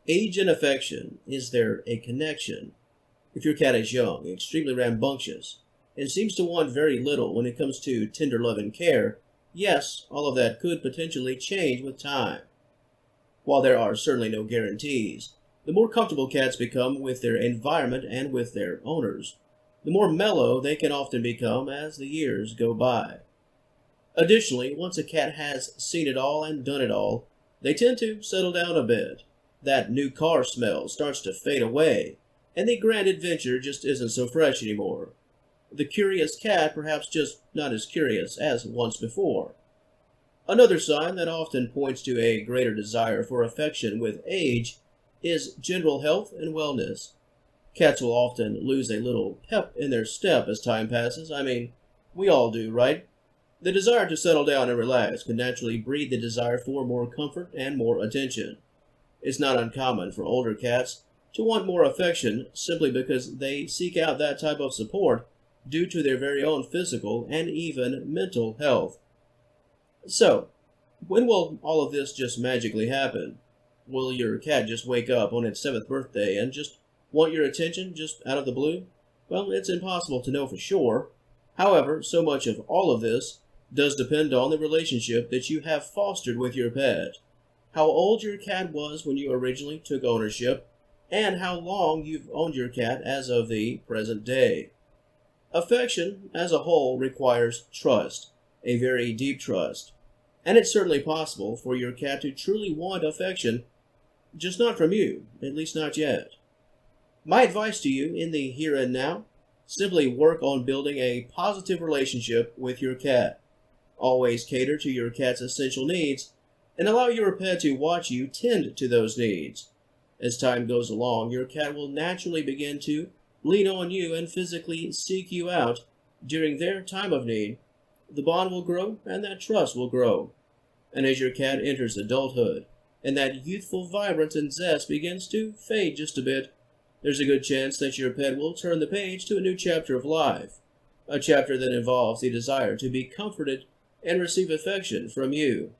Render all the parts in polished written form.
Age and affection. Is there a connection? If your cat is young, extremely rambunctious, and seems to want very little when it comes to tender love and care, yes, all of that could potentially change with time. While there are certainly no guarantees, the more comfortable cats become with their environment and with their owners, the more mellow they can often become as the years go by. Additionally, once a cat has seen it all and done it all, they tend to settle down a bit. That new car smell starts to fade away, and the grand adventure just isn't so fresh anymore. The curious cat perhaps just not as curious as once before. Another sign that often points to a greater desire for affection with age is general health and wellness. Cats will often lose a little pep in their step as time passes. I mean, we all do, right? The desire to settle down and relax can naturally breed the desire for more comfort and more attention. It's not uncommon for older cats to want more affection simply because they seek out that type of support due to their very own physical and even mental health. So, when will all of this just magically happen? Will your cat just wake up on its 7th birthday and just want your attention just out of the blue? Well, it's impossible to know for sure. However, so much of all of this does depend on the relationship that you have fostered with your pet, how old your cat was when you originally took ownership, and how long you've owned your cat as of the present day. Affection, as a whole, requires trust, a very deep trust, and it's certainly possible for your cat to truly want affection, just not from you, at least not yet. My advice to you in the here and now, simply work on building a positive relationship with your cat. Always cater to your cat's essential needs, and allow your pet to watch you tend to those needs. As time goes along, your cat will naturally begin to lean on you and physically seek you out during their time of need. The bond will grow, and that trust will grow. And as your cat enters adulthood, and that youthful vibrance and zest begins to fade just a bit, there's a good chance that your pet will turn the page to a new chapter of life, a chapter that involves the desire to be comforted and receive affection from you.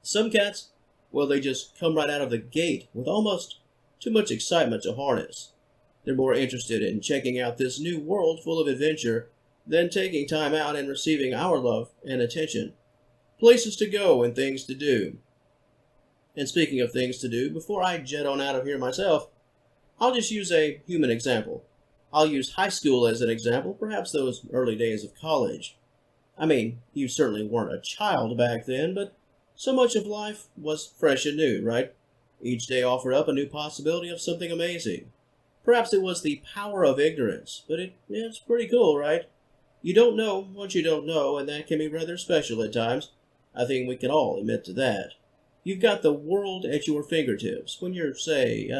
Some cats, well, they just come right out of the gate with almost too much excitement to harness. They're more interested in checking out this new world full of adventure than taking time out and receiving our love and attention. Places to go and things to do. And speaking of things to do, before I jet on out of here myself, I'll just use a human example. I'll use high school as an example, perhaps those early days of college. I mean, you certainly weren't a child back then, but so much of life was fresh and new, right? Each day offered up a new possibility of something amazing. Perhaps it was the power of ignorance, but it's pretty cool, right? You don't know what you don't know, and that can be rather special at times. I think we can all admit to that. You've got the world at your fingertips when you're, say,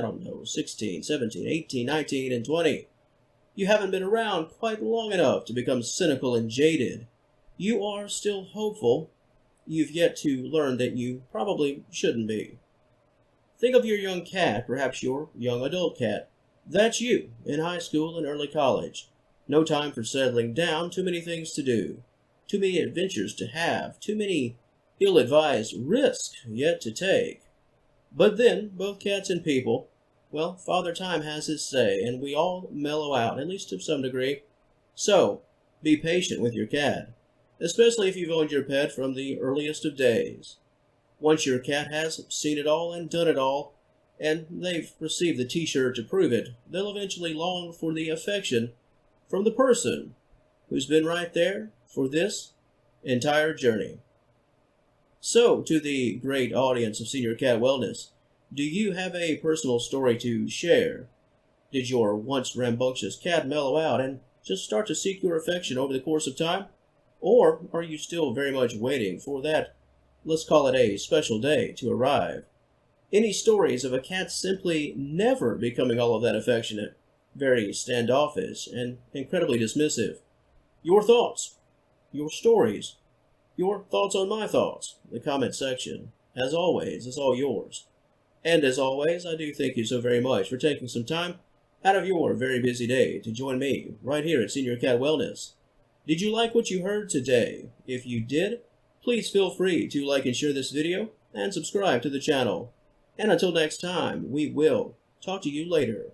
16, 17, 18, 19, and 20. You haven't been around quite long enough to become cynical and jaded. You are still hopeful. You've yet to learn that you probably shouldn't be. Think of your young cat, perhaps your young adult cat. That's you, in high school and early college. No time for settling down, too many things to do, too many adventures to have, too many ill-advised risks yet to take. But then, both cats and people, well, Father Time has his say, and we all mellow out, at least to some degree. So, be patient with your cat, especially if you've owned your pet from the earliest of days. Once your cat has seen it all and done it all, and they've received the t-shirt to prove it, they'll eventually long for the affection from the person who's been right there for this entire journey. So, to the great audience of Senior Cat Wellness, do you have a personal story to share? Did your once rambunctious cat mellow out and just start to seek your affection over the course of time? Or are you still very much waiting for that, let's call it a special day, to arrive? Any stories of a cat simply never becoming all of that affectionate, very standoffish, and incredibly dismissive? Your thoughts, your stories, your thoughts on my thoughts, the comment section, as always, is all yours. And as always, I do thank you so very much for taking some time out of your very busy day to join me right here at Senior Cat Wellness. Did you like what you heard today? If you did, please feel free to like and share this video and subscribe to the channel. And until next time, we will talk to you later.